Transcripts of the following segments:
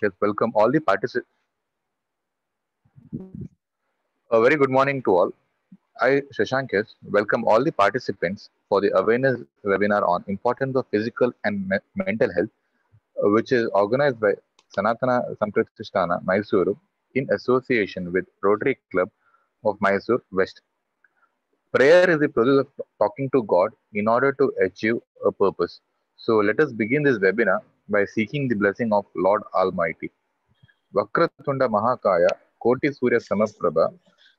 Yes, welcome all the participants. A very good morning to all. I, Shashank, welcome all the participants for the awareness webinar on importance of physical and mental health, which is organized by Sanatana Sampradhisthana, Mysuru, in association with Rotary Club of Mysore West. Prayer is the process of talking to God in order to achieve a purpose. So let us begin this webinar by seeking the blessing of Lord Almighty. Vakratunda Mahakaya, Koti Surya Samaprabha,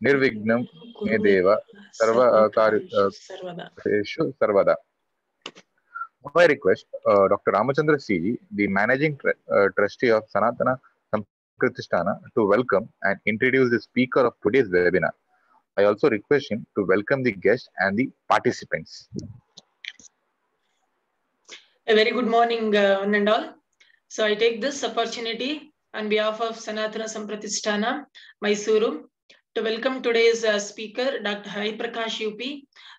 Nirvignam Medeva, Sarva Karishu Sarvada. My request, Dr. Ramachandra CG, the Managing Trustee of Sanatana Sampradhisthana, to welcome and introduce the speaker of today's webinar. I also request him to welcome the guests and the participants. A very good morning, one and all. So I take this opportunity on behalf of Sanatana Sampradhisthana, Mysuru, to welcome today's speaker, Dr. Hari Prakash UP,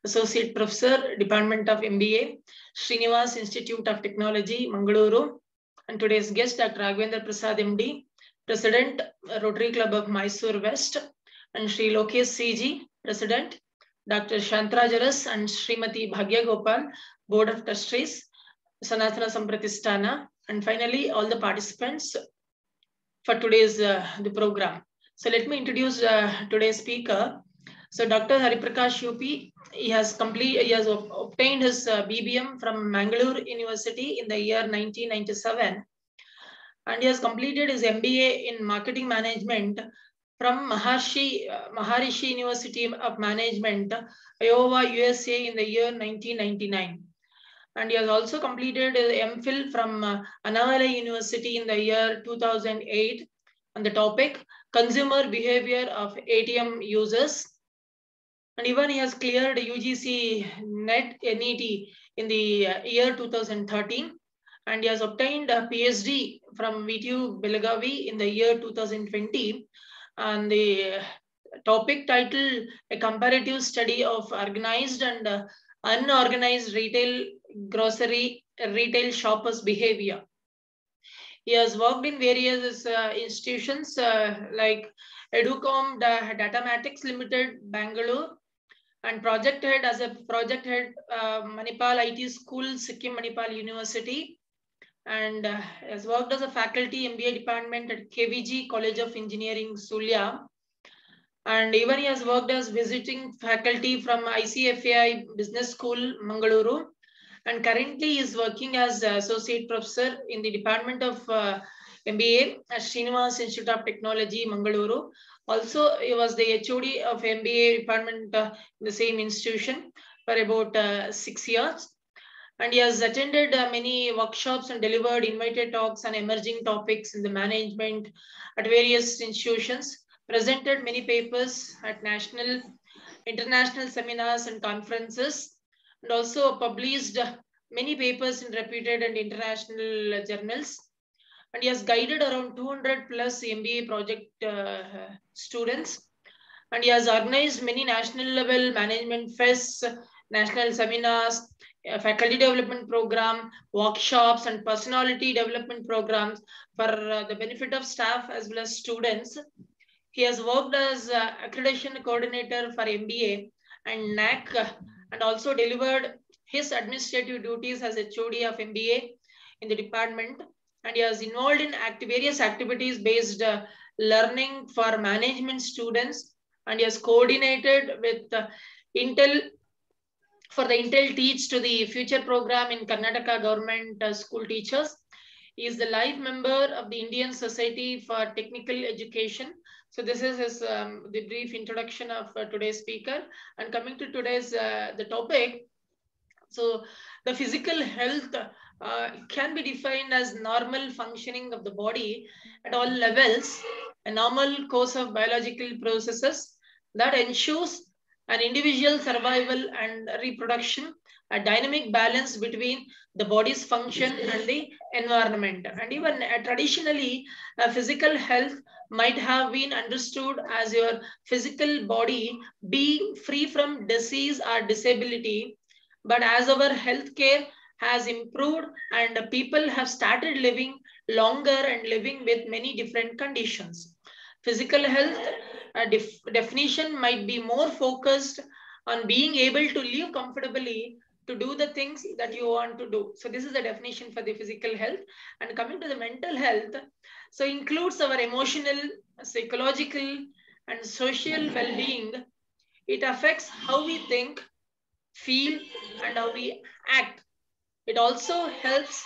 Associate Professor, Department of MBA, Srinivas Institute of Technology, Mangaluru, and today's guest, Dr. Raghavendra Prasad MD, President, Rotary Club of Mysore West, and Sri Lokesh CG, President, Dr. Shantrajaras and Srimati Bhagya Gopal, Board of Trustees, Sanatana Sampradhisthana, and finally all the participants for today's the program. So let me introduce today's speaker. So Dr. Hari Prakash UP, he has obtained his BBM from Mangalore University in the year 1997, and he has completed his MBA in Marketing Management from Maharishi University of Management, Iowa, USA in the year 1999. And he has also completed MPhil from Annamalai University in the year 2008 on the topic Consumer Behavior of ATM Users. And even he has cleared UGC NET in the year 2013. And he has obtained a PhD from VTU Belagavi in the year 2020. And the topic title, A Comparative Study of Organized and Unorganized Grocery Retail Shoppers' Behavior. He has worked in various institutions like Educom Datamatics Limited, Bangalore, and project head Manipal IT School, Sikkim Manipal University, and has worked as a faculty MBA department at KVG College of Engineering, Sulia. And even he has worked as visiting faculty from ICFAI Business School, Mangaluru. And currently he is working as Associate Professor in the Department of MBA at Srinivas Institute of Technology, Mangaluru. Also, he was the HOD of MBA department in the same institution for about 6 years. And he has attended many workshops and delivered invited talks on emerging topics in the management at various institutions, presented many papers at national, international seminars and conferences, and also published many papers in reputed and international journals. And he has guided around 200 plus MBA project students. And he has organized many national level management fests, national seminars, faculty development program, workshops, and personality development programs for the benefit of staff as well as students. He has worked as accreditation coordinator for MBA and NAC, and also delivered his administrative duties as HOD of MBA in the department. And he has involved in various activities based learning for management students, and he has coordinated with Intel for the Intel Teach to the Future program in Karnataka government school teachers. He is the live member of the Indian Society for Technical Education. So this is his the brief introduction of today's speaker. And coming to today's the topic, so the physical health can be defined as normal functioning of the body at all levels, a normal course of biological processes that ensures an individual survival and reproduction, a dynamic balance between the body's function and the environment. And even traditionally, physical health might have been understood as your physical body being free from disease or disability. But as our healthcare has improved and people have started living longer and living with many different conditions. Physical health definition might be more focused on being able to live comfortably, to do the things that you want to do. So this is the definition for the physical health. And coming to the mental health, so includes our emotional, psychological, and social well-being. It affects how we think, feel, and how we act. It also helps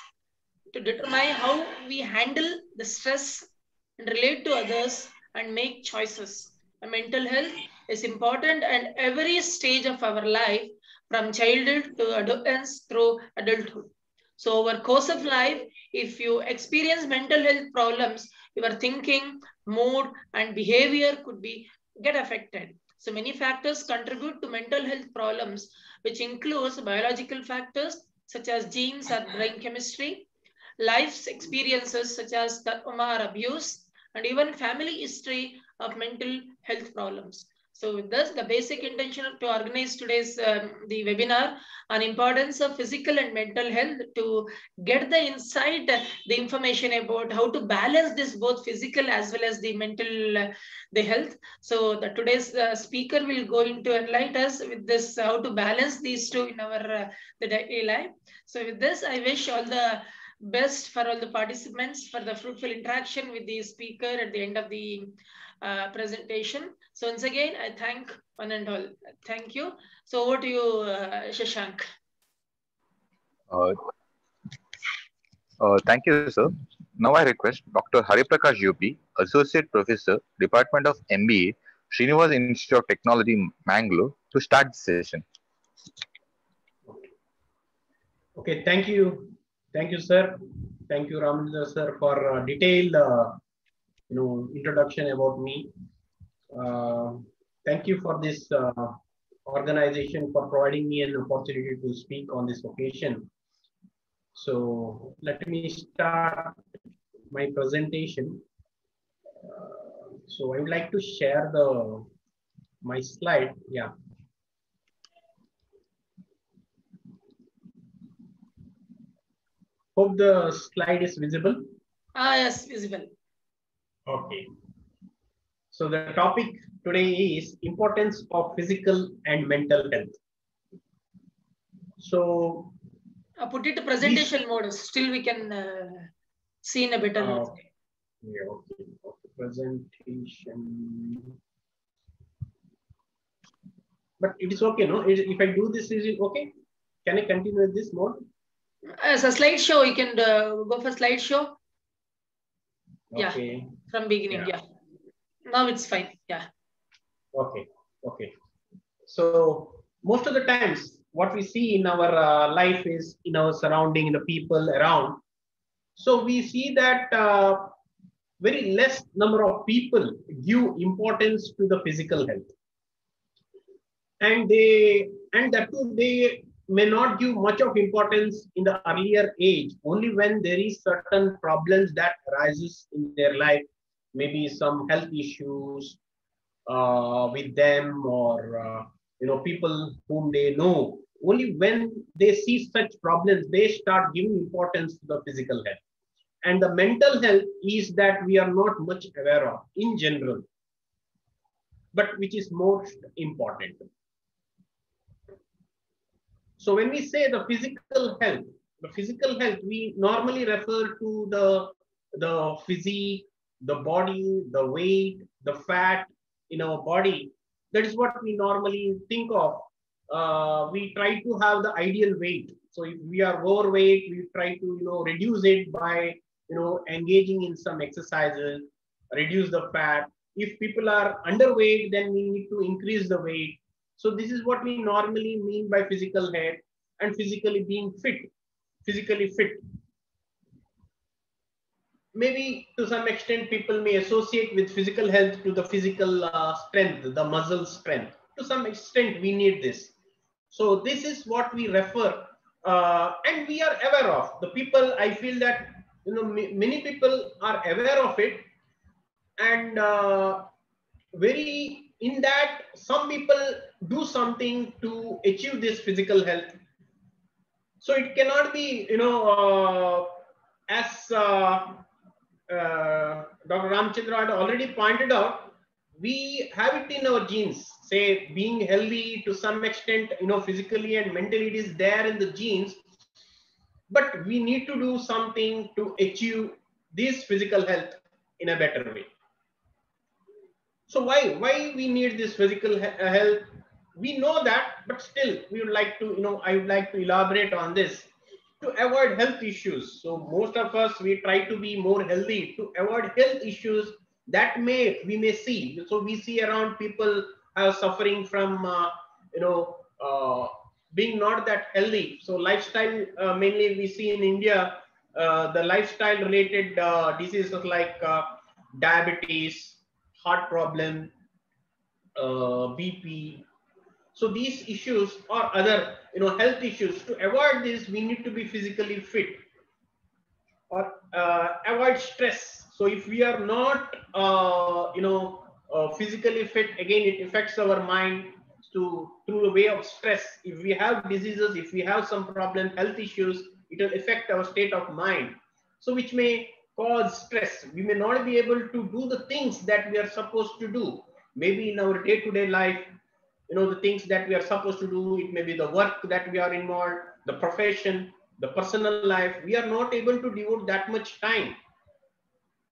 to determine how we handle the stress and relate to others and make choices. Mental health is important at every stage of our life, from childhood to adolescence through adulthood. So over course of life, if you experience mental health problems, your thinking, mood, and behavior could be get affected. So many factors contribute to mental health problems, which includes biological factors such as genes or brain chemistry, life's experiences such as trauma or abuse, and even family history of mental health problems. So with this, the basic intention to organize today's the webinar on importance of physical and mental health, to get the insight, the information about how to balance this both physical as well as the mental the health. So the today's speaker will go into enlighten us with this how to balance these two in our the daily life. So with this, I wish all the best for all the participants for the fruitful interaction with the speaker at the end of the presentation. So once again, I thank one and all. Thank you. So over to you, Shashank. Uh, thank you, sir. Now I request Dr. Hariprakash UP, Associate Professor, Department of MBA, Srinivas Institute of Technology, Mangalore, to start the session. Okay, thank you, sir. Thank you, Ramendra sir, for detailed, introduction about me. Thank you for this organization for providing me an opportunity to speak on this occasion. So let me start my presentation. So I would like to share my slide. Yeah. Hope the slide is visible. Yes, visible. Okay. So the topic today is importance of physical and mental health. So put it to presentation mode. Still we can see in a better. Okay. Yeah, okay. Presentation. But it is okay, no? If I do this, is it okay? Can I continue with this mode? As a slideshow, you can go for slideshow. Okay. Yeah, from beginning. Yeah. Now it's fine. Yeah. Okay. Okay. So most of the times, what we see in our life is in our surrounding, in the people around. So we see that very less number of people give importance to the physical health, and that too, they may not give much of importance in the earlier age, only when there is certain problems that arises in their life, maybe some health issues with them, or people whom they know. Only when they see such problems, they start giving importance to the physical health. And the mental health is that we are not much aware of in general, but which is most important. So when we say the physical health, we normally refer to the physique, the body, the weight, the fat in our body. That is what we normally think of. We try to have the ideal weight. So if we are overweight, we try to reduce it by engaging in some exercises, reduce the fat. If people are underweight, then we need to increase the weight. So this is what we normally mean by physical health and physically being fit, physically fit. Maybe to some extent people may associate with physical health to the physical strength, the muscle strength. To some extent we need this. So this is what we refer, and we are aware of. The people, I feel that many people are aware of it, and very in that some people do something to achieve this physical health. So it cannot be as Dr. Ramchandra had already pointed out, we have it in our genes. Say being healthy to some extent, physically and mentally, it is there in the genes. But we need to do something to achieve this physical health in a better way. So why we need this physical health? We know that, but still we would like to, I would like to elaborate on this to avoid health issues. So most of us, we try to be more healthy to avoid health issues that we may see. So we see around people are suffering from, being not that healthy. So lifestyle, mainly we see in India, the lifestyle related diseases like diabetes, heart problem, BP. So these issues or other health issues, to avoid this, we need to be physically fit or avoid stress. So if we are not physically fit, again it affects our mind through the way of stress. If we have diseases, if we have some problem, health issues, it will affect our state of mind, so which may cause stress. We may not be able to do the things that we are supposed to do, maybe in our day-to-day life. The things that we are supposed to do, it may be the work that we are involved, the profession, the personal life, we are not able to devote that much time.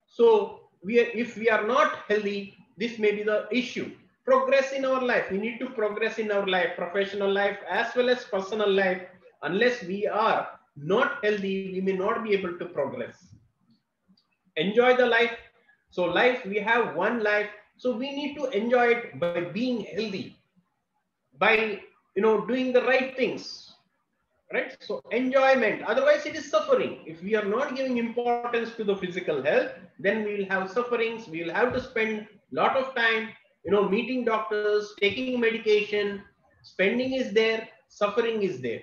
So if we are not healthy, this may be the issue. Progress in our life, we need to progress in our life, professional life as well as personal life. Unless we are not healthy, we may not be able to progress. Enjoy the life. So life, we have one life, so we need to enjoy it by being healthy, by doing the right things, right? So enjoyment, otherwise it is suffering. If we are not giving importance to the physical health, then we will have sufferings. We will have to spend a lot of time meeting doctors, taking medication. Spending is there, suffering is there.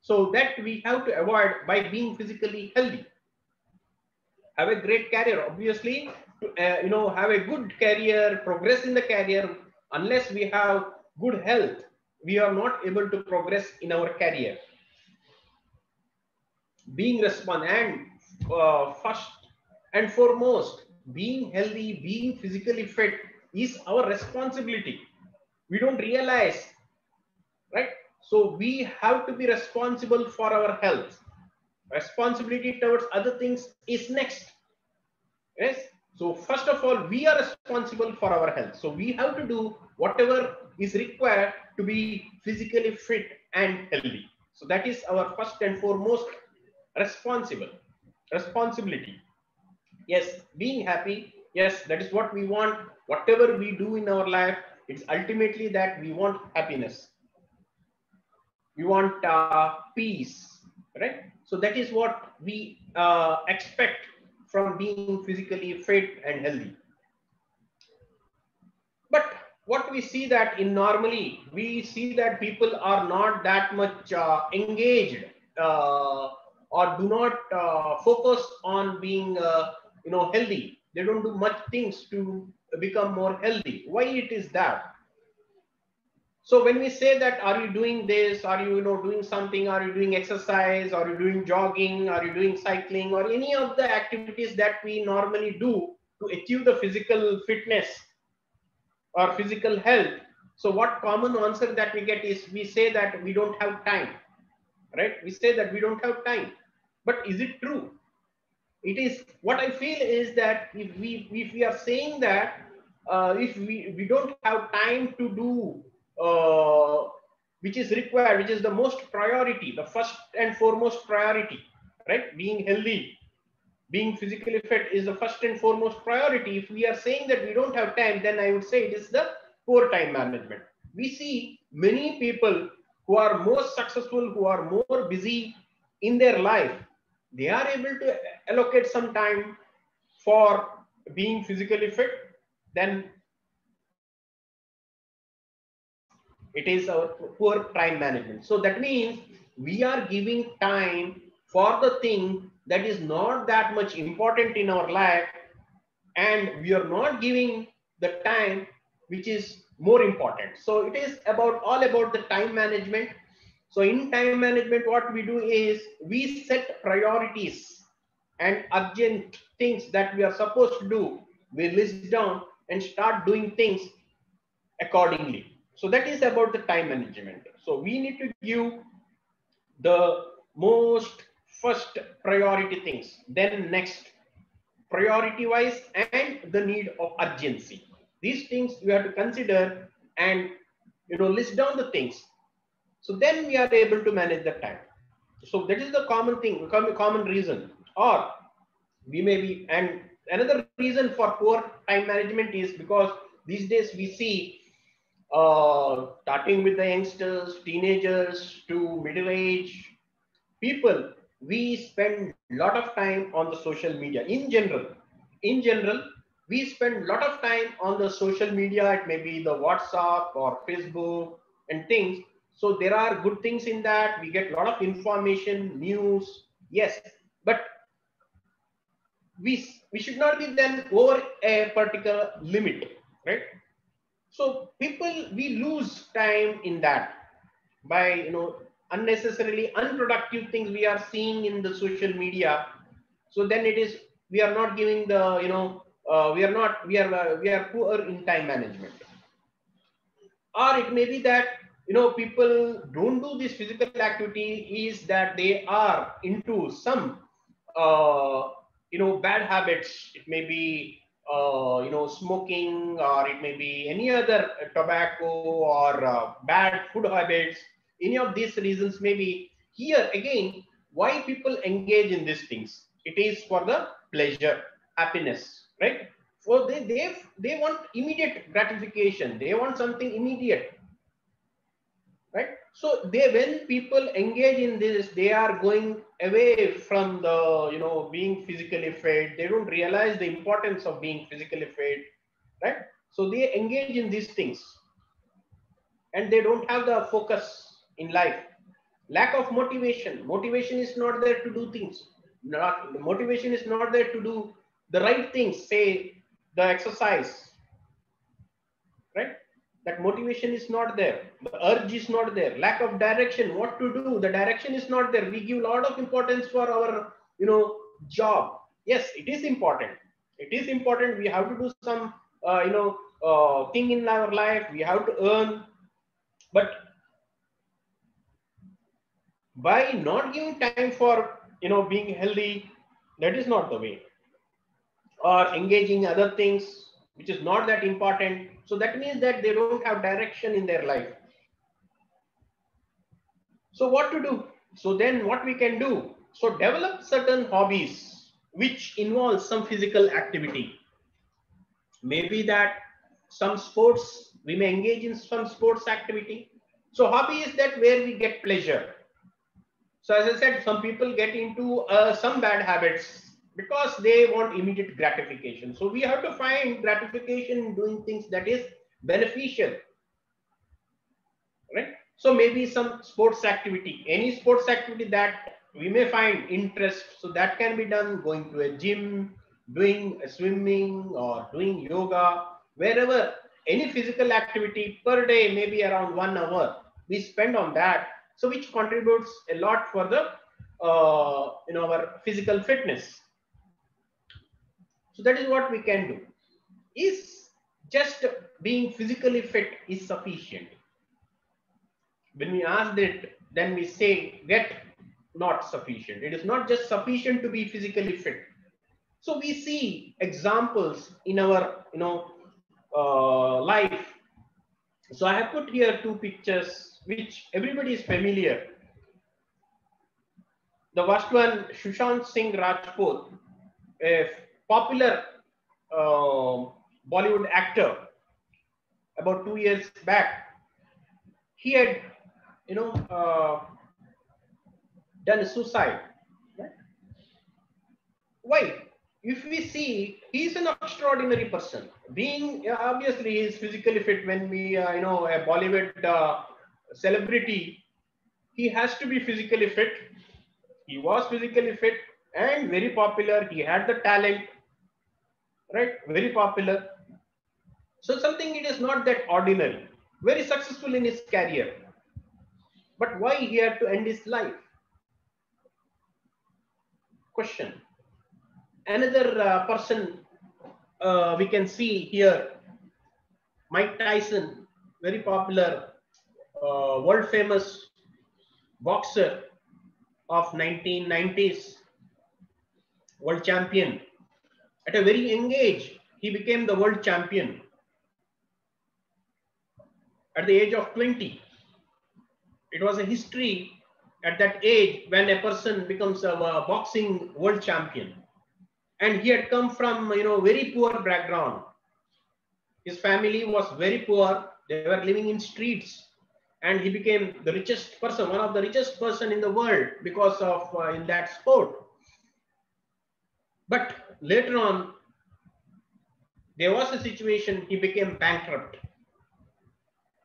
So that we have to avoid by being physically healthy. Have a great career, obviously, to have a good career, progress in the career. Unless we have good health, we are not able to progress in our career. Being responsible, and first and foremost, being healthy, being physically fit is our responsibility. We don't realize, right? So we have to be responsible for our health. Responsibility towards other things is next. Yes. So first of all, we are responsible for our health. So we have to do whatever is required to be physically fit and healthy. So that is our first and foremost responsibility. Yes, being happy. Yes, that is what we want. Whatever we do in our life, it's ultimately that we want happiness. We want peace, right? So that is what we expect from being physically fit and healthy. But what we see that in normally, we see that people are not that much engaged or do not focus on being healthy. They don't do much things to become more healthy. Why it is that? So when we say that, are you doing this? Are you doing something? Are you doing exercise? Are you doing jogging? Are you doing cycling? Or any of the activities that we normally do to achieve the physical fitness or physical health? So what common answer that we get is, we say that we don't have time, right? We say that we don't have time. But is it true? It is. What I feel is that if we are saying that if we don't have time to do which is required, which is the most priority, the first and foremost priority, right? Being healthy, being physically fit is the first and foremost priority. If we are saying that we don't have time, then I would say it is the poor time management. We see many people who are more successful, who are more busy in their life, they are able to allocate some time for being physically fit. Then it is our poor time management. So that means we are giving time for the thing that is not that much important in our life, and we are not giving the time which is more important. So it is all about the time management. So in time management, what we do is we set priorities and urgent things that we are supposed to do, we list down and start doing things accordingly. So that is about the time management. So we need to give the most first priority things, then next priority wise, and the need of urgency. These things we have to consider and list down the things. So then we are able to manage the time. So that is the common thing, common reason. Or we may be, and another reason for poor time management is because these days we see starting with the youngsters, teenagers to middle age people, we spend a lot of time on the social media. In general, we spend a lot of time on the social media. It may be the WhatsApp or Facebook and things. So there are good things in that. We get a lot of information, news, yes, but we should not be then over a particular limit, right? So people, we lose time in that by unnecessarily unproductive things we are seeing in the social media. So then it is, we are not giving the we are poor in time management. Or it may be that people don't do this physical activity is that they are into some bad habits. It may be smoking, or it may be any other tobacco or bad food habits. Any of these reasons may be. Here again, why people engage in these things? It is for the pleasure, happiness, right? For they want immediate gratification. They want something immediate, right? So when people engage in this, they are going away from the being physically fit. They don't realize the importance of being physically fit, right? So they engage in these things and they don't have the focus in life. Lack of motivation. Motivation is not there to do things. Motivation is not there to do the right things, say the exercise, right? That motivation is not there. The urge is not there. Lack of direction, what to do. The direction is not there. We give a lot of importance for our, job. Yes, it is important. It is important. We have to do some, thing in our life. We have to earn. But by not giving time for, being healthy, that is not the way. Or engaging other things, which is not that important. So that means that they don't have direction in their life. So what to do? So then what we can do? So develop certain hobbies which involve some physical activity. Maybe that some sports, we may engage in some sports activity. So hobby is that where we get pleasure. So as I said, some people get into some bad habits because they want immediate gratification. So we have to find gratification in doing things that is beneficial, right? So maybe some sports activity, any sports activity that we may find interest. So that can be done going to a gym, doing swimming or doing yoga, wherever. Any physical activity per day, maybe around 1 hour we spend on that. So which contributes a lot for the our physical fitness. So that is what we can do. Is just being physically fit is sufficient? When we ask it, then we say get not sufficient. It is not just sufficient to be physically fit. So we see examples in our life. So I have put here two pictures which everybody is familiar. The first one, Sushant Singh Rajput, a popular Bollywood actor. About 2 years back, he had done suicide. Right? Why? If we see, he is an extraordinary person. Being obviously he is physically fit. When we a Bollywood celebrity, he has to be physically fit. He was physically fit and very popular. He had the talent, right? Very popular. So something, it is not that ordinary. Very successful in his career. But why he had to end his life? Question. Another person we can see here, Mike Tyson, very popular, world famous boxer of 1990s, world champion. At a very young age, he became the world champion. At the age of 20, it was a history at that age when a person becomes a boxing world champion. And he had come from, very poor background. His family was very poor. They were living in streets, and he became the richest person, one of the richest person in the world because of in that sport. But later on, there was a situation, he became bankrupt.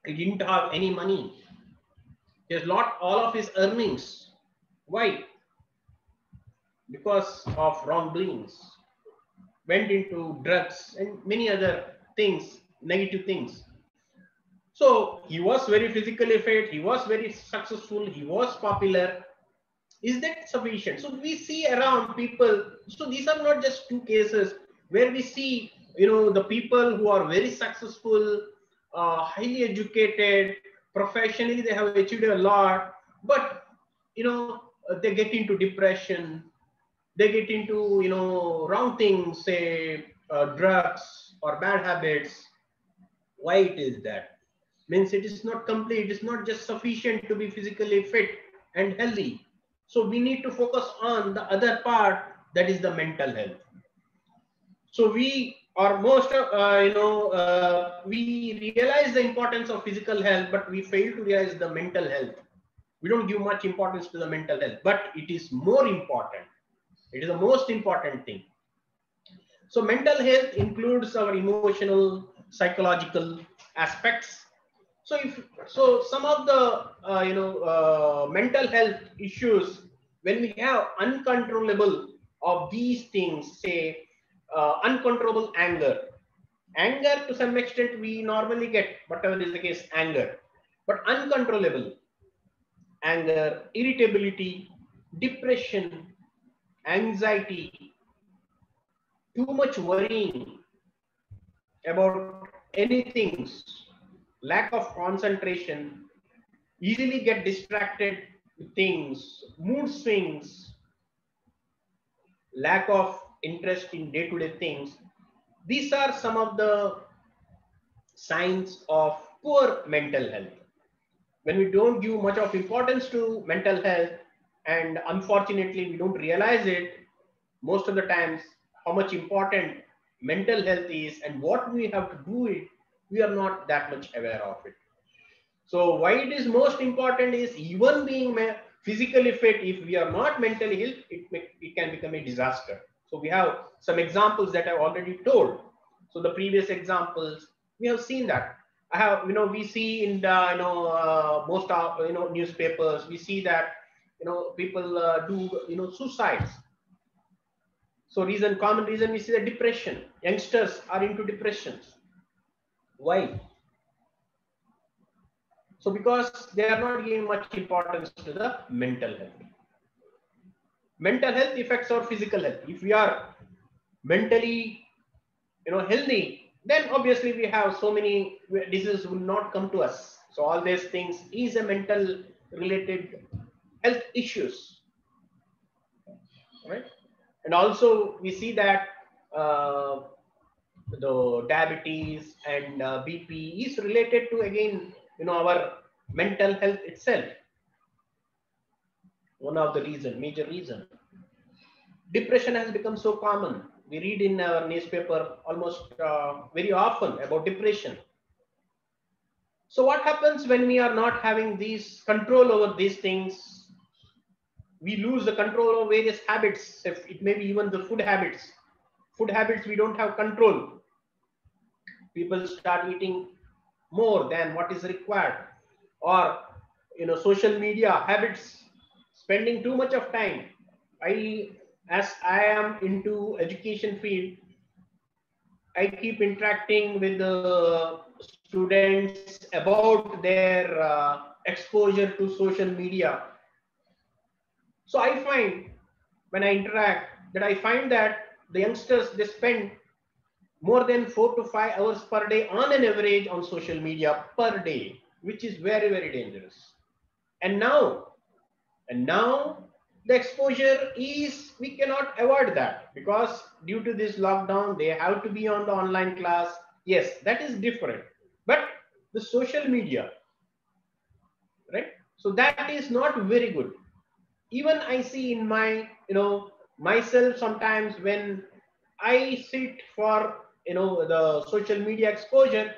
He didn't have any money. He has lost all of his earnings. Why? Because of wrongdoings. Went into drugs and many other things, negative things. So he was very physically fit, he was very successful, he was popular. Is that sufficient? So we see around people, so these are not just two cases where we see, the people who are very successful, highly educated, professionally they have achieved a lot, but they get into depression, they get into wrong things, say drugs or bad habits. Why it is that? Means it is not complete, it is not just sufficient to be physically fit and healthy. So we need to focus on the other part, that is the mental health. So we are most we realize the importance of physical health, but we fail to realize the mental health. We don't give much importance to the mental health, but it is more important. It is the most important thing. So mental health includes our emotional, psychological aspects. So some of the mental health issues, when we have uncontrollable of these things, say uncontrollable anger. Anger to some extent we normally get, whatever is the case, anger. But uncontrollable anger, irritability, depression, anxiety, too much worrying about anything, lack of concentration, easily get distracted with things, mood swings, lack of interest in day-to-day things. These are some of the signs of poor mental health. When we don't give much of importance to mental health, and unfortunately we don't realize it most of the times, how much important mental health is and what we have to do it, we are not that much aware of it. So why it is most important is, even being physically fit, if we are not mentally ill, it can become a disaster. So we have some examples that I've already told. So the previous examples, we have seen that. I have, we see in the, most of, newspapers, we see that, people do, suicides. So common reason, we see the depression. Youngsters are into depressions. Why? So because they are not giving much importance to the mental health. Mental health affects our physical health. If we are mentally, healthy, then obviously we have so many diseases will not come to us. So all these things is a mental related health issues, right? And also we see that the diabetes and BP is related to, again, our mental health itself. One of the major reason. Depression has become so common. We read in our newspaper almost very often about depression. So what happens when we are not having these control over these things? We lose the control over various habits. It may be even the food habits. Food habits we don't have control. People start eating more than what is required, or social media habits, spending too much of time. As I am into education field, I keep interacting with the students about their exposure to social media. So I find, when I interact, that I find that the youngsters, they spend more than 4 to 5 hours per day on an average on social media per day, which is very, very dangerous. And now the exposure is, we cannot avoid that, because due to this lockdown, they have to be on the online class. Yes, that is different. But the social media, right? So that is not very good. Even I see in my, myself sometimes when I sit for, the social media exposure,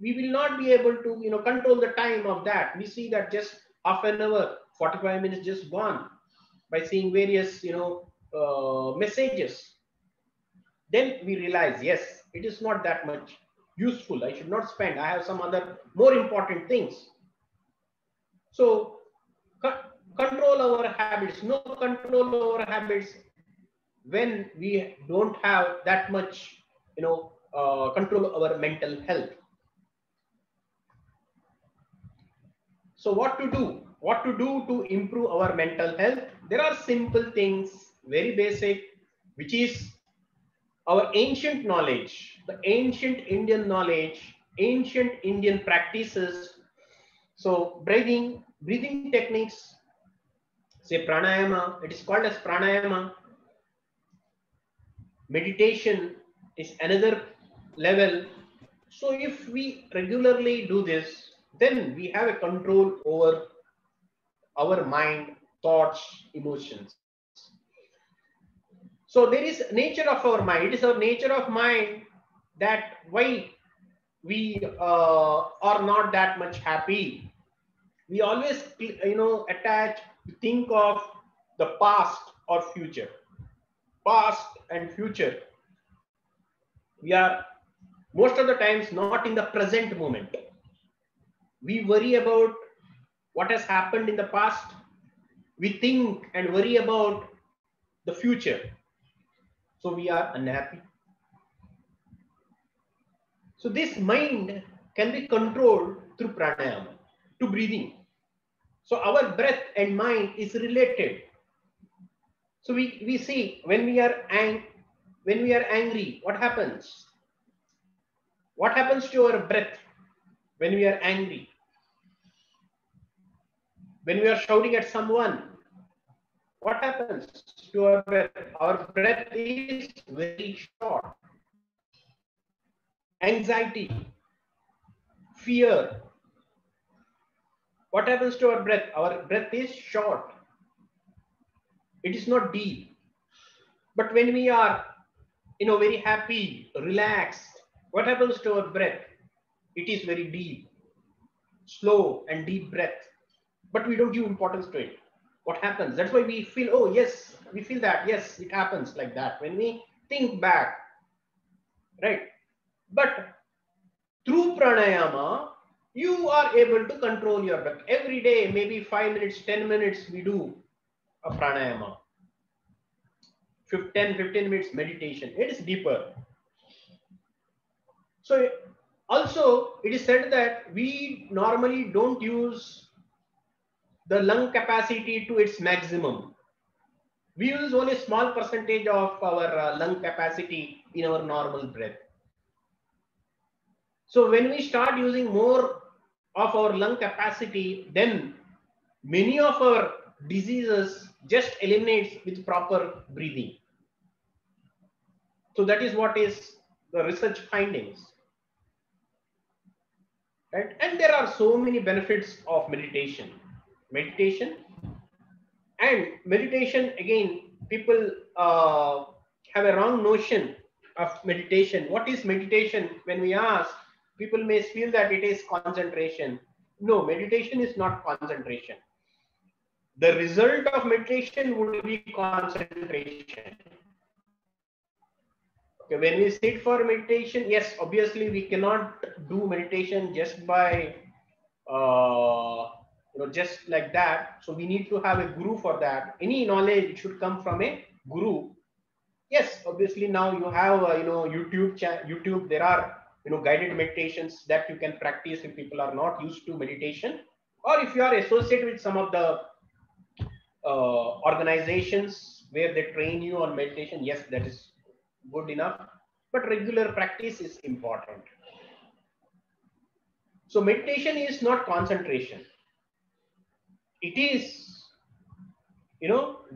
we will not be able to, control the time of that. We see that just half an hour, 45 minutes just gone by seeing various, messages. Then we realize, yes, it is not that much useful. I should not spend. I have some other more important things. So control our habits. No control over habits when we don't have that much, control over mental health. So what to do? What to do to improve our mental health? There are simple things, very basic, which is our ancient knowledge, the ancient Indian knowledge, ancient Indian practices. So breathing techniques, say pranayama, it is called as pranayama. Meditation is another level. So if we regularly do this, then we have a control over our mind, thoughts, emotions. So there is nature of our mind. It is our nature of mind that why we are not that much happy. We always, attach, think of the past or future. Past and future. We are most of the times not in the present moment. We worry about what has happened in the past. We think and worry about the future. So we are unhappy. So this mind can be controlled through pranayama, to breathing. So our breath and mind is related. So we see when we are angry, what happens? What happens to our breath when we are angry? When we are shouting at someone, what happens to our breath? Our breath is very short. Anxiety, fear. What happens to our breath? Our breath is short. It is not deep. But when we are, very happy, relaxed, what happens to our breath? It is very deep, slow and deep breath. But we don't give importance to it. What happens? That's why we feel, oh yes, we feel that, yes, it happens like that when we think back, right? But through pranayama, you are able to control your breath. Every day, maybe 5 minutes, 10 minutes, we do a pranayama. 10, 15 minutes meditation. It is deeper. So also, it is said that we normally don't use the lung capacity to its maximum. We use only a small percentage of our lung capacity in our normal breath. So when we start using more of our lung capacity, then many of our diseases just eliminates with proper breathing. So that is what is the research findings. Right? And there are so many benefits of meditation. Meditation again, people have a wrong notion of meditation. What is meditation? When we ask, people may feel that it is concentration. No, meditation is not concentration. The result of meditation would be concentration. Okay, when we sit for meditation, yes, obviously we cannot do meditation just by just like that. So we need to have a guru for that. Any knowledge should come from a guru. Yes, obviously now you have YouTube. There are guided meditations that you can practice if people are not used to meditation, or if you are associated with some of the organizations where they train you on meditation, yes, that is good enough, but regular practice is important. So meditation is not concentration. It is,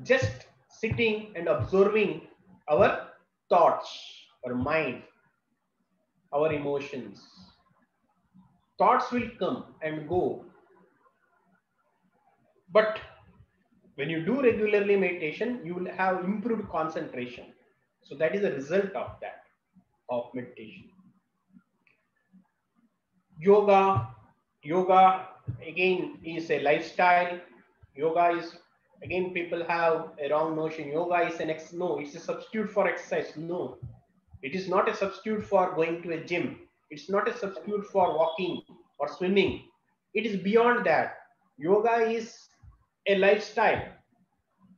just sitting and observing our thoughts, our mind, our emotions. Thoughts will come and go. But when you do regularly meditation, you will have improved concentration. So that is a result of that, of meditation. Yoga again is a lifestyle. Yoga is, again, people have a wrong notion. Yoga is no, it's a substitute for exercise. No, it is not a substitute for going to a gym. It's not a substitute for walking or swimming. It is beyond that. Yoga is a lifestyle.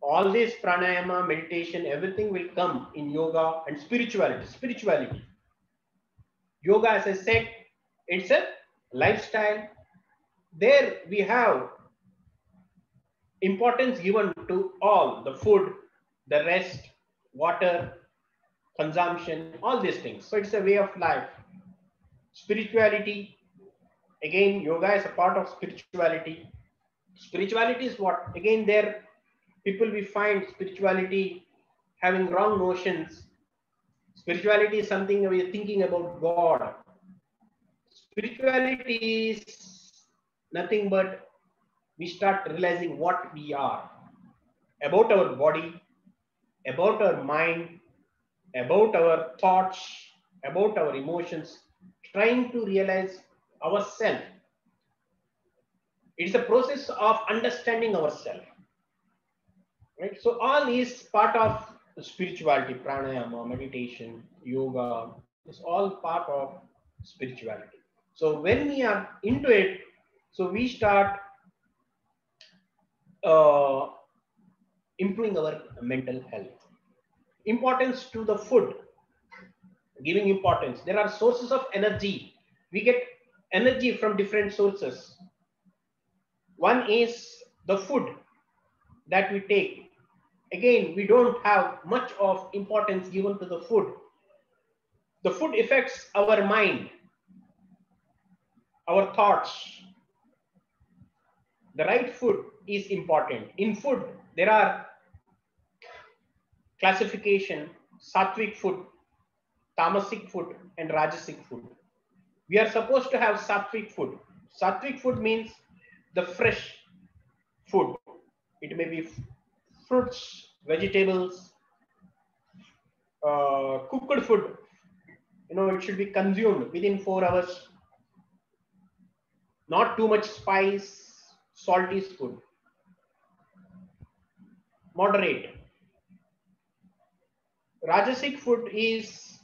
All this pranayama, meditation, everything will come in yoga and spirituality. Yoga, as I said, it's a lifestyle. There we have importance given to all the food, the rest, water, consumption, all these things. So it's a way of life. Spirituality, again, yoga is a part of spirituality. Spirituality is what? Again, there people we find spirituality having wrong notions. Spirituality is something we are thinking about God. Spirituality is nothing but we start realizing what we are, about our body, about our mind, about our thoughts, about our emotions, trying to realize ourselves. It's a process of understanding ourselves. Right? So all is part of spirituality, pranayama, meditation, yoga, is all part of spirituality. So when we are into it, so we start improving our mental health. Importance to the food, giving importance. There are sources of energy. We get energy from different sources. One is the food that we take. Again, we don't have much of importance given to the food. The food affects our mind, our thoughts. The right food is important. In food, there are classification, sattvic food, tamasic food, and rajasic food. We are supposed to have sattvic food. Sattvic food means the fresh food. It may be fruits, vegetables, cooked food. It should be consumed within 4 hours. Not too much spice, salty food. Moderate. Rajasic food is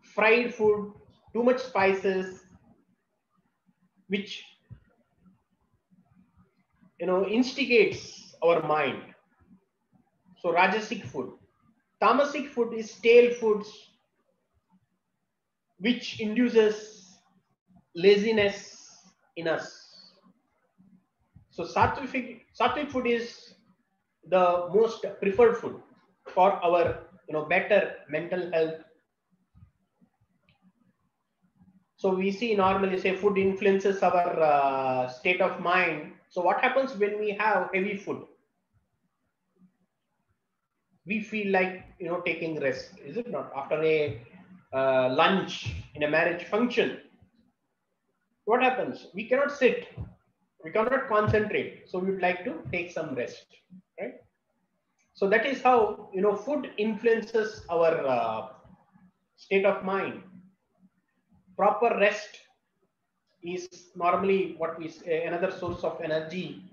fried food, too much spices, which instigates our mind. So rajasic food. Tamasic food is stale foods, which induces laziness in us. So sattvic food is the most preferred food for our better mental health. So we see normally say food influences our state of mind. So what happens when we have heavy food? We feel like taking rest, is it not? After a lunch in a marriage function, what happens? We cannot sit, we cannot concentrate, so we would like to take some rest, right? So that is how food influences our state of mind. Proper rest is normally what we say another source of energy.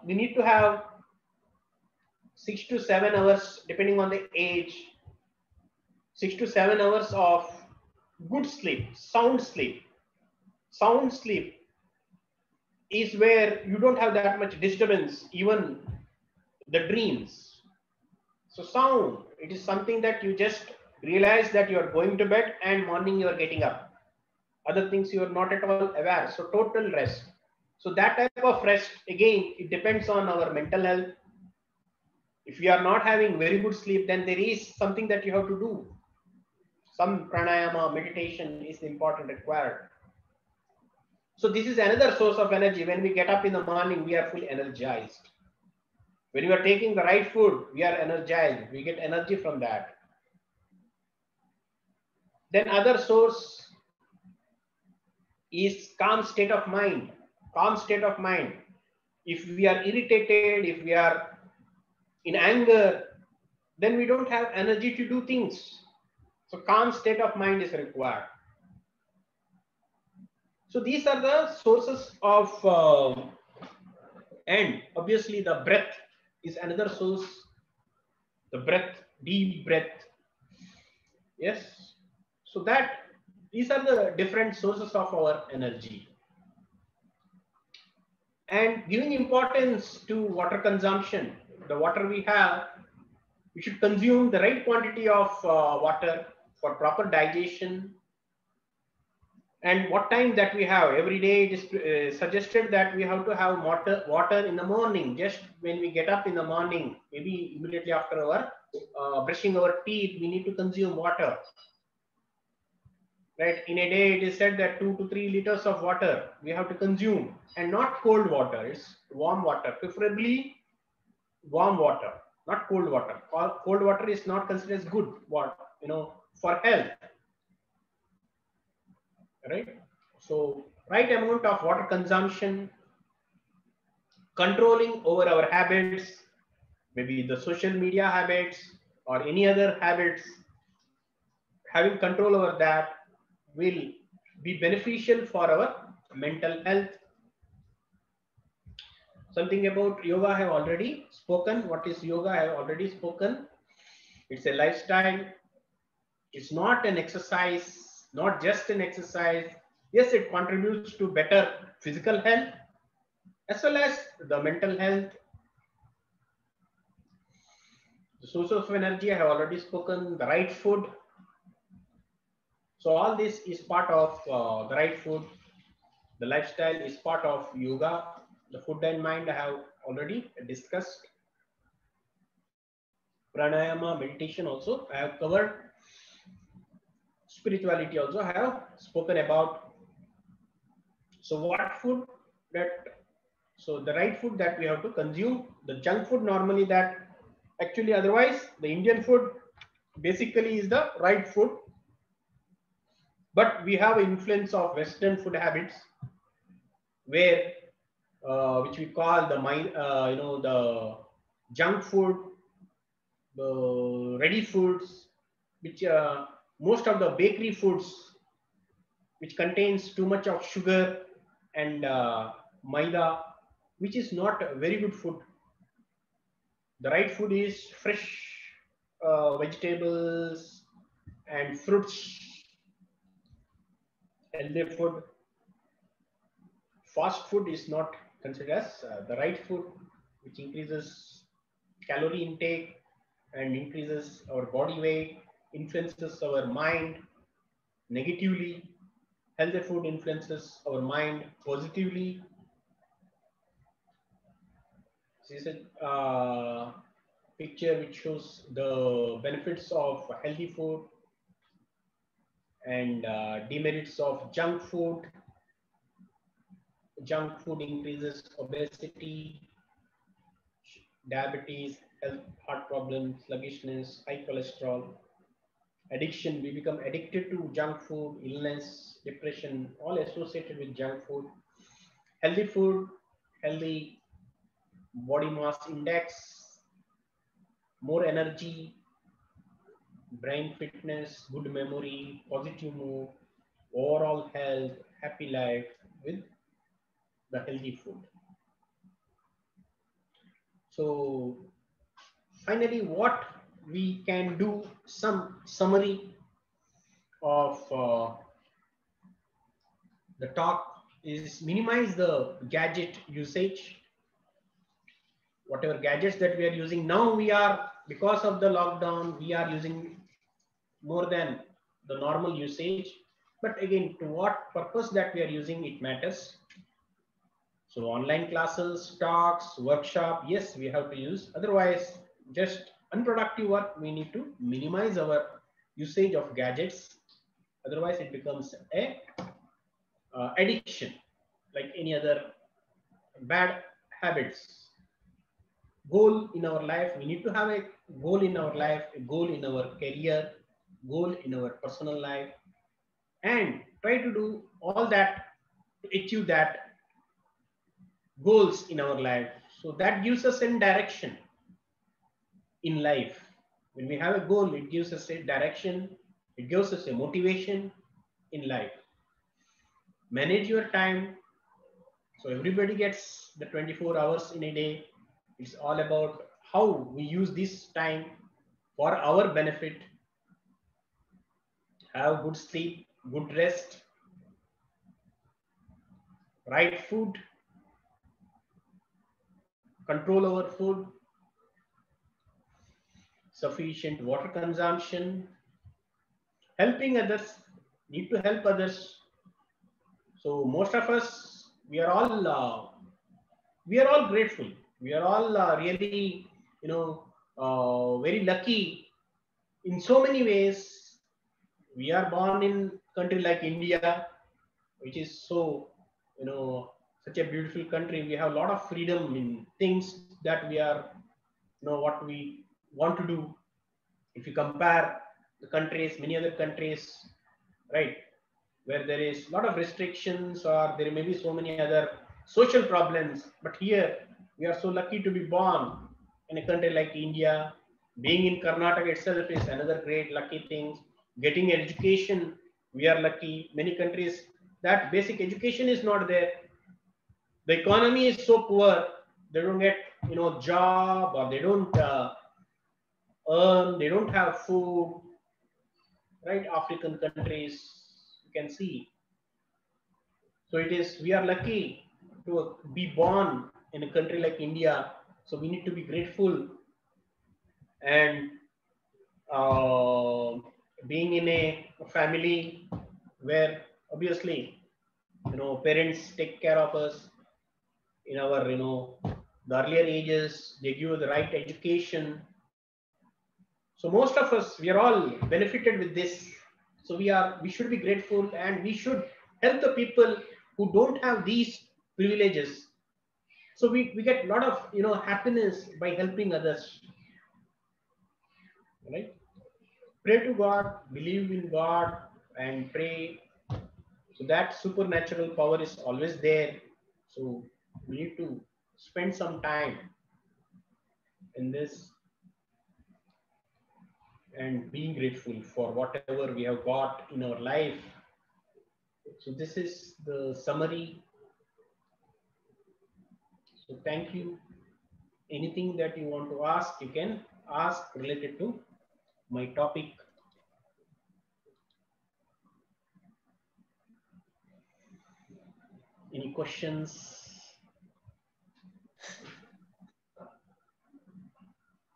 We need to have 6 to 7 hours, depending on the age, 6 to 7 hours of good sleep, sound sleep. Sound sleep is where you don't have that much disturbance, even the dreams. So sound, it is something that you just realize that you are going to bed and morning you are getting up. Other things you are not at all aware. So total rest. So that type of rest, again, it depends on our mental health. If we are not having very good sleep, then there is something that you have to do. Some pranayama, meditation is important, required. So this is another source of energy. When we get up in the morning, we are fully energized. When you are taking the right food, we are energized. We get energy from that. Then other source is calm state of mind. Calm state of mind. If we are irritated, if we are in anger, then we don't have energy to do things. So calm state of mind is required. So these are the sources of, and obviously the breath is another source. The breath, deep breath. Yes. So that these are the different sources of our energy. And giving importance to water consumption, the water we have, we should consume the right quantity of water for proper digestion. And what time that we have every day, it is suggested that we have to have water in the morning. Just when we get up in the morning, maybe immediately after our brushing our teeth, we need to consume water. Right? In a day, it is said that 2 to 3 liters of water we have to consume, and not cold water. It's warm water, preferably warm water, not cold water. Cold water is not considered as good, for health. Right? So right amount of water consumption, controlling over our habits, maybe the social media habits or any other habits, having control over that will be beneficial for our mental health. Something about yoga I have already spoken. What is yoga? I have already spoken. It's a lifestyle. It's not an exercise, not just an exercise. Yes, it contributes to better physical health as well as the mental health. The source of energy I have already spoken. The right food. So all this is part of the right food. The lifestyle is part of yoga. The food and mind I have already discussed. Pranayama, meditation also I have covered. Spirituality also I have spoken about. So what food so the right food that we have to consume. The junk food normally that actually otherwise the Indian food basically is the right food. But we have influence of Western food habits where which we call the junk food, the ready foods, which most of the bakery foods, which contains too much of sugar and maida, which is not a very good food. The right food is fresh vegetables and fruits, healthy food. Fast food is not considered as the right food, which increases calorie intake and increases our body weight, influences our mind negatively. Healthy food influences our mind positively. This is a picture which shows the benefits of healthy food and demerits of junk food. Junk food increases obesity, diabetes, heart problems, sluggishness, high cholesterol, addiction. We become addicted to junk food, illness, depression, all associated with junk food. Healthy food, healthy body mass index, more energy, brain fitness, good memory, positive mood, overall health, happy life with the healthy food. So finally, what we can do, some summary of the talk is minimize the gadget usage. Whatever gadgets that we are using now, because of the lockdown, we are using more than the normal usage. But again, to what purpose that we are using, it matters. So online classes, talks, workshop, yes, we have to use. Otherwise, just unproductive work, we need to minimize our usage of gadgets. Otherwise, it becomes a addiction, like any other bad habits. Goal in our life, we need to have a goal in our life, a goal in our career, goal in our personal life, and try to do all that to achieve that goals in our life. So that gives us a direction in life. When we have a goal, it gives us a direction, it gives us a motivation in life. Manage your time. So everybody gets the 24 hours in a day. It's all about how we use this time for our benefit. Have good sleep, good rest, right food, control our food, sufficient water consumption, helping others, need to help others. So most of us, we are all grateful. We are all really, very lucky in so many ways. We are born in country like India, which is so, such a beautiful country. We have a lot of freedom in things that we are, what we want to do. If you compare the countries, many other countries, right, where there is a lot of restrictions or there may be so many other social problems. But here, we are so lucky to be born in a country like India. Being in Karnataka itself is another great lucky thing. Getting education, we are lucky. Many countries, that basic education is not there. The economy is so poor, they don't get, job, or they don't earn, they don't have food, right? African countries, you can see. So it is, we are lucky to be born in a country like India. So we need to be grateful. And being in a family where obviously, parents take care of us in our, the earlier ages, they give the right education. So most of us, we are all benefited with this. So we should be grateful, and we should help the people who don't have these privileges. So we get a lot of, happiness by helping others, right? Pray to God, believe in God, and pray. So that supernatural power is always there. So we need to spend some time in this and being grateful for whatever we have got in our life. So this is the summary. So thank you. Anything that you want to ask, you can ask related to my topic. Any questions?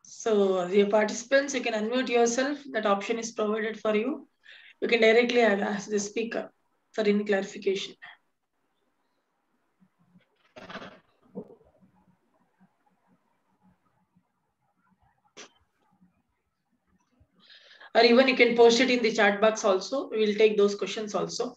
So, dear participants, you can unmute yourself. That option is provided for you. You can directly ask the speaker for any clarification. Or even you can post it in the chat box also. We will take those questions also.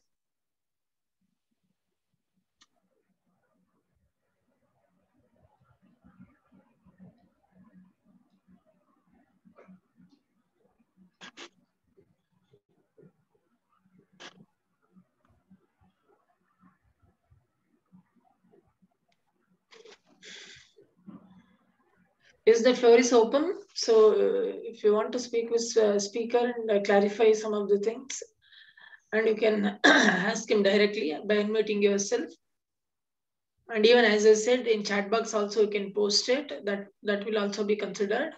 Yes, the floor is open. So if you want to speak with speaker and clarify some of the things, and you can ask him directly by unmuting yourself. And even as I said, in chat box also you can post it. That will also be considered.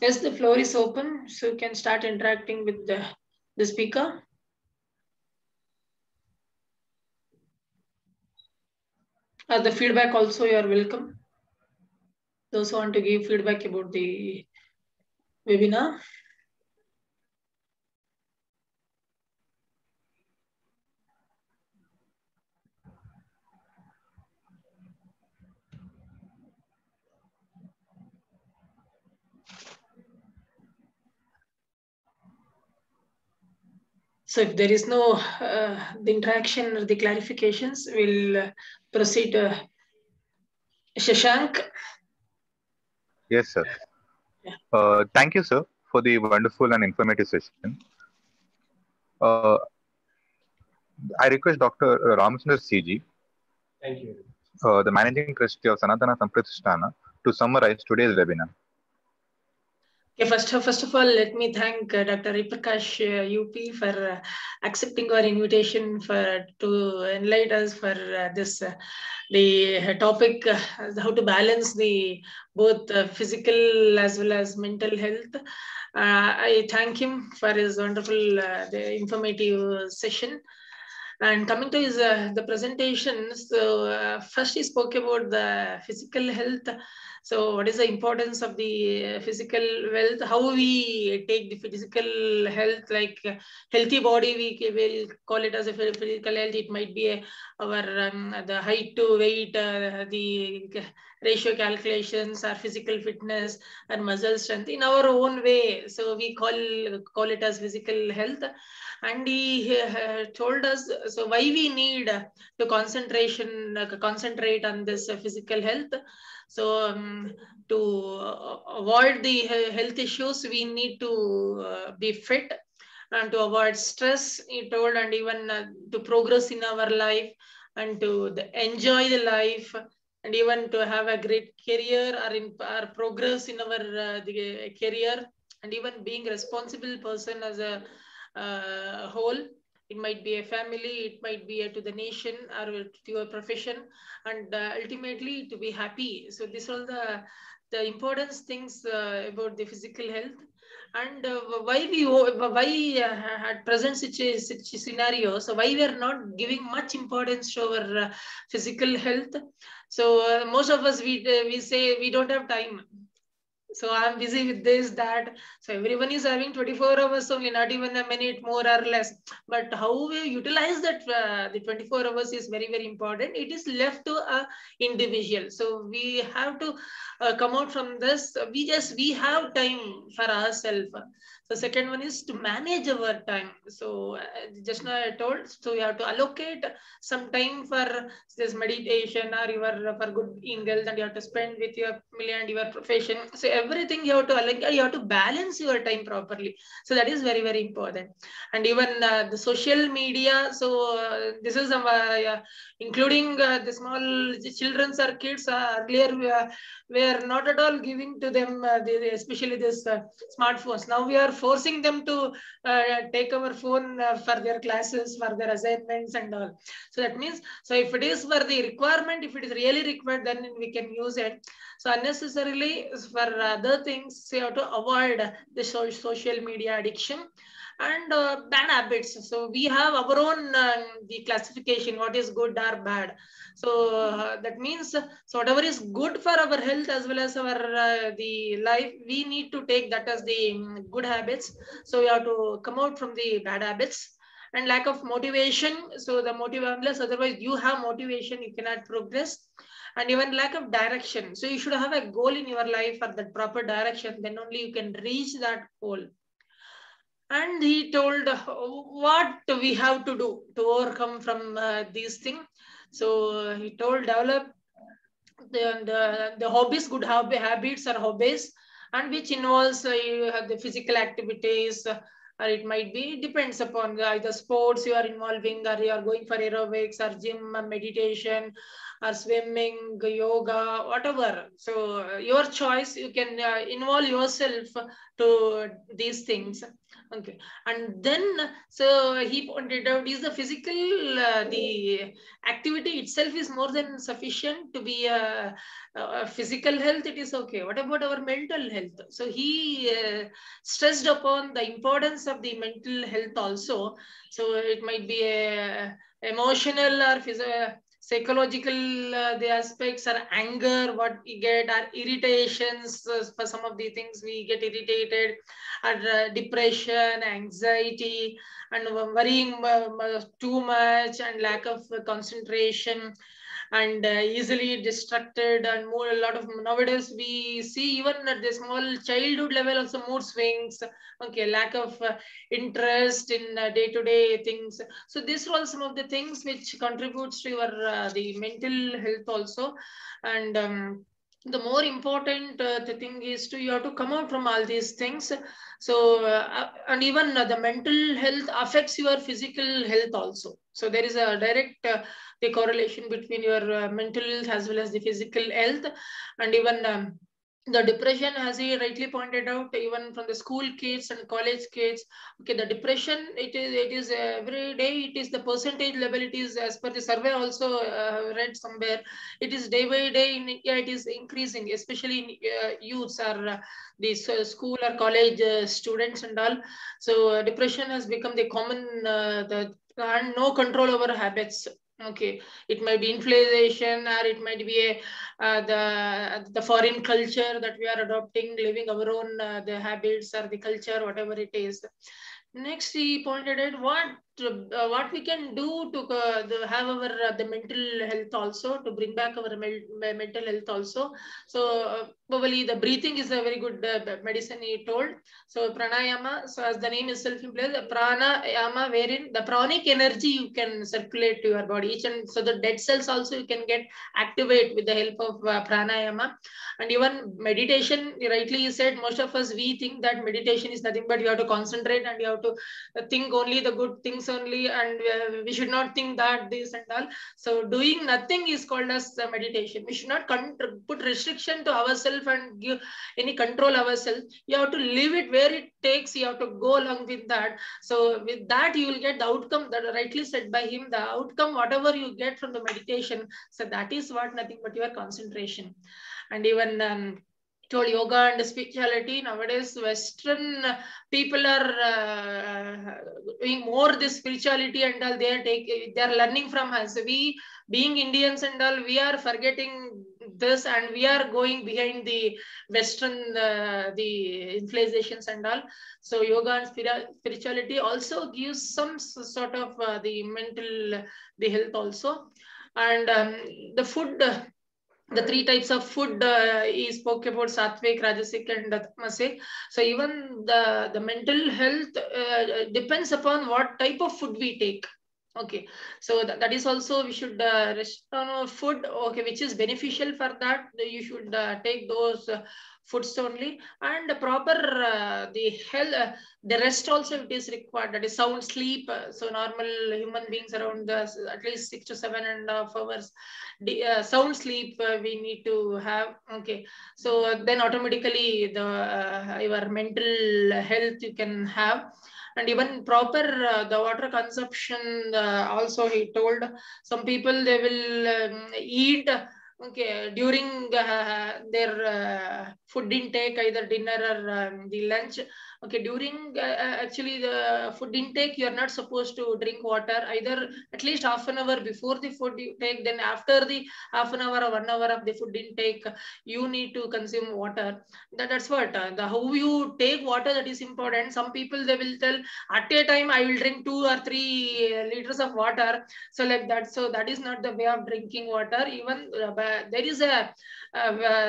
Yes, the floor is open, so you can start interacting with the speaker. the feedback also, you are welcome. Those who want to give feedback about the webinar. So if there is no the interaction or the clarifications, we'll proceed. Shashank. Yes, sir. Yeah. Thank you, sir, for the wonderful and informative session. I request Dr. Ramachandra CG, Thank you. the Managing Trustee of Sanatana Sampradhisthana, to summarize today's webinar. Okay, first of all, let me thank Dr. Riprakash UP for accepting our invitation to enlighten us for this the topic how to balance the both physical as well as mental health. I thank him for his wonderful the informative session. And coming to his the presentation, so first he spoke about the physical health. So what is the importance of the physical health? How we take the physical health, like healthy body, we will call it as a physical health. It might be our the height to weight, the ratio calculations, our physical fitness and muscle strength in our own way. So we call it as physical health. And he told us so why we need to concentrate on this physical health. So to avoid the health issues, we need to be fit and to avoid stress, he told, and even to progress in our life and to enjoy the life, and even to have a great career or in our progress in our the career, and even being responsible person as a whole. It might be a family, it might be to the nation or to your profession, and ultimately to be happy. So these are the important things about the physical health. And why at present such a scenario, so why we are not giving much importance to our physical health. So most of us we say we don't have time, so I'm busy with this, that. So everyone is having 24 hours only, not even a minute more or less. But how we utilize that, the 24 hours is very, very important. It is left to a individual. So we have to come out from this. We have time for ourselves. The second one is to manage our time. So just now I told, so you have to allocate some time for this meditation or your for good health, and you have to spend with your family and your profession. So everything you have to allocate, you have to balance your time properly. So that is very, very important. And even the social media. So this is including the small children or kids. Earlier we are not at all giving to them especially this smartphones. Now we are forcing them to take our phone for their classes, for their assignments and all. So that means, so if it is for the requirement, if it is really required, then we can use it. So unnecessarily for other things, so you have to avoid the social media addiction and bad habits. So we have our own the classification, what is good or bad. So that means, so whatever is good for our health as well as our the life, we need to take that as the good habits. So we have to come out from the bad habits. And lack of motivation. So the unless otherwise you have motivation, you cannot progress. And even lack of direction. So you should have a goal in your life for that proper direction. Then only you can reach that goal. And he told what we have to do to overcome from these things. So he told develop the hobbies, good habits or hobbies, and which involves you have the physical activities, or it might be depends upon either sports you are involving, or you are going for aerobics or gym, meditation or swimming, yoga, whatever. So your choice, you can involve yourself to these things. Okay. And then so he pointed out, is the physical the activity itself is more than sufficient to be a physical health, it is okay. What about our mental health? So he stressed upon the importance of the mental health also. So it might be a emotional or psychological the aspects are anger, what we get are irritations. For some of the things we get irritated, and depression, anxiety, and worrying too much, and lack of concentration, and easily distracted, and more a lot of nowadays we see even at the small childhood level also mood swings. Okay, lack of interest in day-to-day things. So these are all some of the things which contributes to your the mental health also. And the more important the thing is to you have to come out from all these things. So and even the mental health affects your physical health also. So there is a direct the correlation between your mental health as well as the physical health. And even the depression, as he rightly pointed out, even from the school kids and college kids, okay, the depression, it is every day, it is the percentage level, it is as per the survey also read somewhere, it is day by day in India, it is increasing, especially in youths or these school or college students and all. So depression has become the common the and no control over habits. Okay, it might be inflation, or it might be a the foreign culture that we are adopting, living our own the habits or the culture, whatever it is. Next, he pointed out what we can do to have our the mental health also, to bring back our mental health also. So probably the breathing is a very good medicine, he told. So pranayama, so as the name itself implies, pranayama, wherein the pranic energy you can circulate to your body, and so the dead cells also you can get activate with the help of pranayama. And even meditation, rightly you said, most of us we think that meditation is nothing but you have to concentrate and you have to think only the good things only, and we should not think that this and all. So doing nothing is called as meditation. We should not put restriction to ourselves and give any control ourselves. You have to leave it where it takes, you have to go along with that. So with that you will get the outcome that rightly said by him, the outcome whatever you get from the meditation, so that is what, nothing but your concentration. And even told yoga and spirituality, nowadays Western people are doing more this spirituality and all, they are learning from us. We being Indians and all, we are forgetting this, and we are going behind the Western the inflations and all. So yoga and spirituality also gives some sort of the mental the health also. And the food, the three types of food he spoke about, sattvic, rajasic, and tamasic. So even the mental health depends upon what type of food we take. Okay, so that is also we should restrict on food, okay, which is beneficial for that. You should take those foods only, and the proper the health, the rest also it is required. That is sound sleep. So normal human beings around at least 6 to 7.5 hours sound sleep we need to have. Okay, so then automatically the your mental health you can have. And even proper the water consumption also he told. Some people they will eat, okay, during their food intake, either dinner or the lunch. Okay, during actually the food intake, you are not supposed to drink water, either at least half an hour before the food you take, then after the half an hour or 1 hour of the food intake, you need to consume water. That's what the how you take water, that is important. Some people they will tell at a time I will drink 2 or 3 liters of water, so like that. So that is not the way of drinking water. Even there is a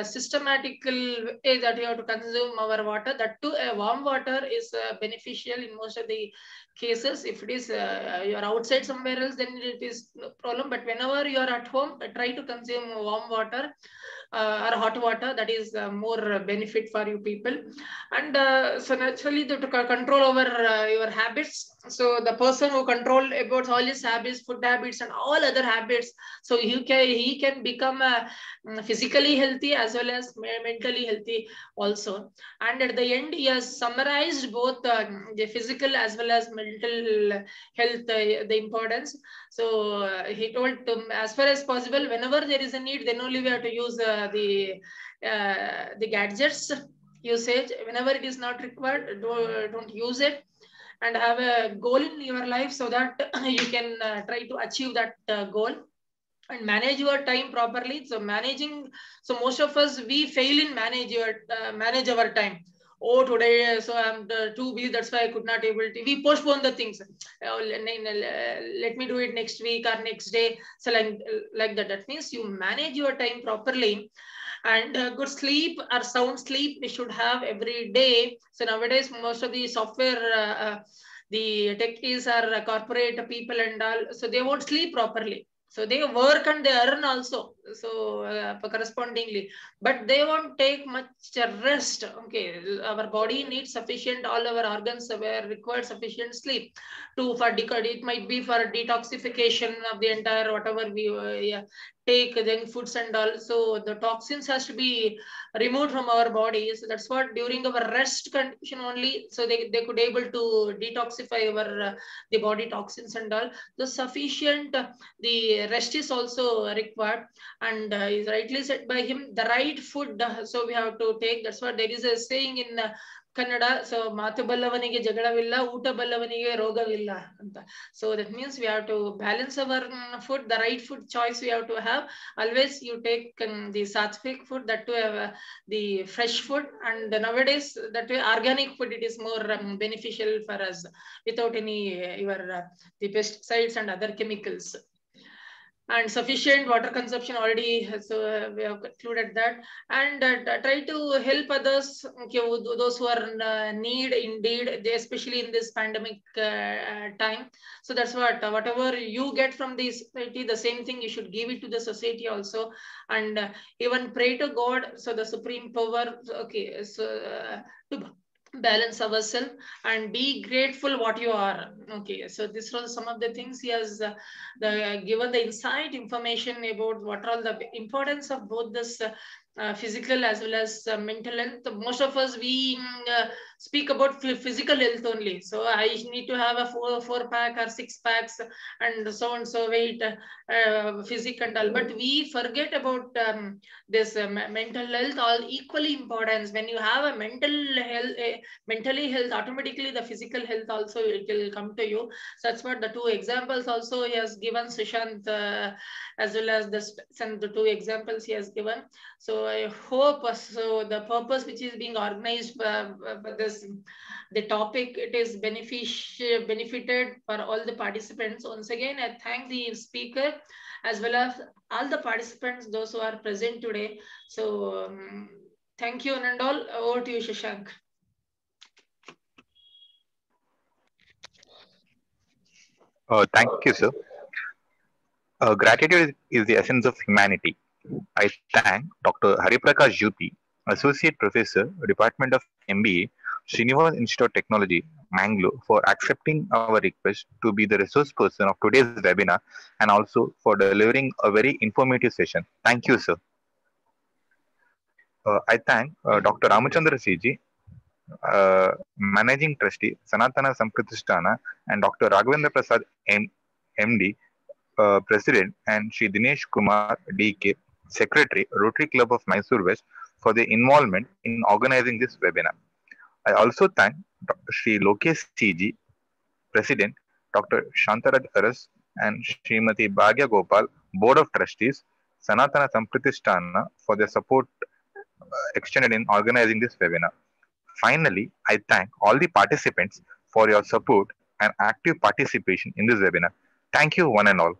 systematical way that you have to consume our water. That too, warm water is beneficial in most of the cases. If it is you are outside somewhere else, then it is no problem. But whenever you are at home, try to consume warm water or hot water. That is more benefit for you people. And so naturally to control over your habits. So the person who control about all his habits, food habits and all other habits, so he can become physically healthy as well as mentally healthy also. And at the end he has summarized both the physical as well as mental health, the importance. So he told as far as possible, whenever there is a need, then only we have to use the gadgets usage. Whenever it is not required, don't use it, and have a goal in your life so that you can try to achieve that goal. and manage your time properly. So most of us, we fail in manage our time. Oh, today, so I'm too busy, that's why I could not able to, we postpone the things. Let me do it next week or next day. So like that, that means you manage your time properly. And good sleep or sound sleep we should have every day. So nowadays most of the software the techies are corporate people and all, so they won't sleep properly. So they work and they earn also. So correspondingly, but they won't take much rest. Okay, our body needs sufficient, all our organs require sufficient sleep to for decode. It might be for detoxification of the entire whatever we take junk foods and all. So the toxins has to be removed from our body. So that's what during our rest condition only. So they could able to detoxify our the body toxins and all. The sufficient the rest is also required, and is rightly said by him, the right food. So we have to take. That's what there is a saying in Kannada. So ಮಾತು ಬಲ್ಲವನಿಗೆ ಜಗಳವಿಲ್ಲ, ಊಟ ಬಲ್ಲವನಿಗೆ ರೋಗವಿಲ್ಲ ಅಂತ. So that means we have to balance our food, the right food choice we have to have. Always you take the sattvic food, that to have the fresh food, and nowadays that way organic food, it is more beneficial for us without any the pesticides and other chemicals. And sufficient water consumption already, so we have concluded that. And try to help others, okay, those who are in need indeed, especially in this pandemic time. So that's what whatever you get from the society, the same thing you should give it to the society also. And even pray to God, so the supreme power. Okay, so to balance ourselves and be grateful what you are. Okay, so this was some of the things he has given the insight information about what are all the importance of both this physical as well as mental health. Most of us, we speak about physical health only. So I need to have a four pack or six packs and so weight, physique and all. But we forget about this mental health, all equally important. When you have a mentally health, automatically the physical health also it will come to you. So that's what the two examples also he has given, Sushant, as well as the two examples he has given. So I hope so the purpose which is being organized for this the topic, it is benefited for all the participants. Once again, I thank the speaker as well as all the participants, those who are present today. So thank you and all. Over to you, Shashank. Thank you, sir. Gratitude is the essence of humanity. I thank Dr. Hariprakash Jyoti, Associate Professor, Department of MBA, Srinivas Institute of Technology, Mangalore, for accepting our request to be the resource person of today's webinar and also for delivering a very informative session. Thank you, sir. I thank Dr. Ramachandra Siji, Managing Trustee, Sanatana Sampradhisthana, and Dr. Raghavendra Prasad, MD, President, and Shri Dinesh Kumar, DK, Secretary, Rotary Club of Mysore West, for their involvement in organizing this webinar. I also thank Shri Lokesh CG, President, Dr. Shantaraj Aras, and Srimati Bhagya Gopal, Board of Trustees, Sanatana Sampradhisthana, for their support extended in organizing this webinar. Finally, I thank all the participants for your support and active participation in this webinar. Thank you, one and all.